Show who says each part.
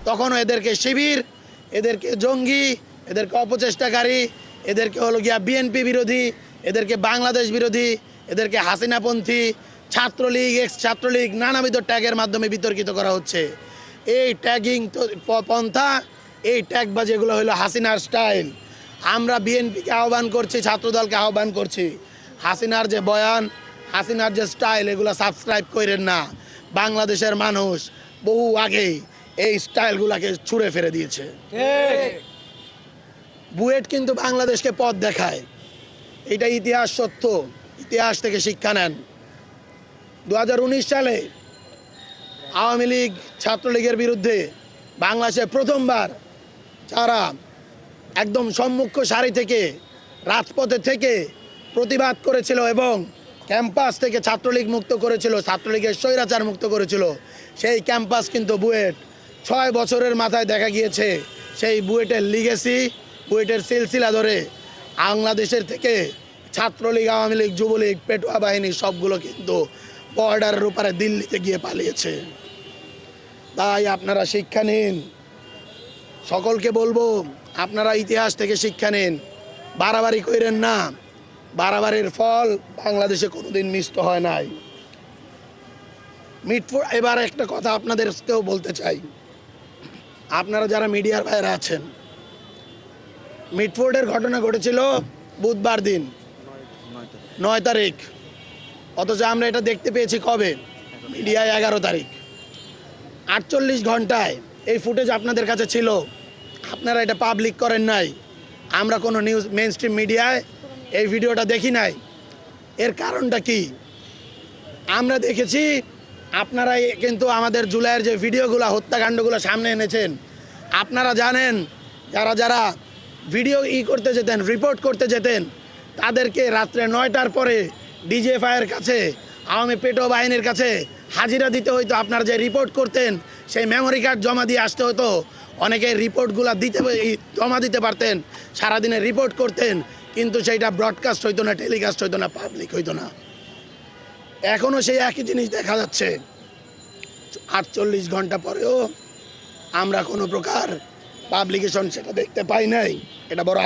Speaker 1: তখনও এদেরকে শিবির, এদেরকে জঙ্গি, এদেরকে অপচেষ্টাকারী, এদেরকে হলো গিয়া বিএনপি বিরোধী, এদেরকে বাংলাদেশ বিরোধী, এদেরকে হাসিনাপন্থী, ছাত্রলীগ, এক্স ছাত্রলীগ নানাবিধ ট্যাগের মাধ্যমে বিতর্কিত করা হচ্ছে। এই ট্যাগিং পন্থা, এই ট্যাগবাজি এগুলো হলো হাসিনার স্টাইল। আমরা বিএনপিকে আহ্বান করছি, ছাত্রদলকে আহ্বান করছি, হাসিনার যে বয়ান, হাসিনার যে স্টাইল, এগুলো সাবস্ক্রাইব করেন না। বাংলাদেশের মানুষ বহু আগেই এই স্টাইলগুলোকে ছুঁড়ে ফেলে দিয়েছে। বুয়েট কিন্তু বাংলাদেশকে পথ দেখায়, এটা ইতিহাস সত্য। ইতিহাস থেকে শিক্ষা নেন। 2019 সালে আওয়ামী লীগ ছাত্রলীগের বিরুদ্ধে বাংলাদেশে প্রথমবার যারা একদম সম্মুখ সারি থেকে রাজপথে থেকে প্রতিবাদ করেছিল এবং ক্যাম্পাস থেকে ছাত্রলীগ মুক্ত করেছিল, ছাত্রলীগের স্বৈরাচার মুক্ত করেছিল, সেই ক্যাম্পাস কিন্তু বুয়েট। 6 বছরের মাথায় দেখা গিয়েছে সেই বুয়েটের লিগেসি, বুয়েটের সিলসিলা ধরে বাংলাদেশের থেকে ছাত্রলীগ, আওয়ামী লীগ, যুবলীগ, পেটুয়া বাহিনী সবগুলো কিন্তু বর্ডারের উপরে দিল্লিতে গিয়ে পালিয়েছে। তাই আপনারা শিক্ষা নিন। সকলকে বলবো, আপনারা ইতিহাস থেকে শিক্ষা নিন, বাড়াবাড়ি করেন না। বাড়াবাড়ির ফল বাংলাদেশে কোনোদিন মিষ্ট হয় নাই। মিটফোর্ড, এবার একটা কথা আপনাদেরকেও বলতে চাই, আপনারা যারা মিডিয়ার বাইরে আছেন, মিটফোর্ডের ঘটনা ঘটেছিল বুধবার দিন 9 তারিখ, অথচ আমরা এটা দেখতে পেয়েছি কবে? মিডিয়ায় 11 তারিখ। 48 ঘন্টায় এই ফুটেজ আপনাদের কাছে ছিল, আপনারা এটা পাবলিক করেন নাই। আমরা কোনো নিউজ মেইন স্ট্রিম মিডিয়ায় এই ভিডিওটা দেখি নাই। এর কারণটা কি? আমরা দেখেছি আপনারা কিন্তু আমাদের জুলাইয়ের যে ভিডিওগুলো, হত্যাকাণ্ডগুলো সামনে এনেছেন, আপনারা জানেন যারা যারা ভিডিও করতে যেতেন, রিপোর্ট করতে যেতেন, তাদেরকে রাত্রে 9টার পরে ডিজিএফআইয়ের কাছে, আওয়ামী পেটো বাহিনীর কাছে হাজিরা দিতে হইতো। আপনারা যে রিপোর্ট করতেন সেই মেমোরি কার্ড জমা দিয়ে আসতে হতো। অনেকে রিপোর্টগুলো জমা দিতে পারতেন, সারাদিনে রিপোর্ট করতেন, কিন্তু সেইটা ব্রডকাস্ট হইতো না, টেলিকাস্ট হইতো না, পাবলিক হইতো না। এখনও সেই একই জিনিস দেখা যাচ্ছে। 48 ঘন্টা পরেও আমরা কোনো প্রকার পাবলিকেশন সেটা দেখতে পাই নাই। এটা বড়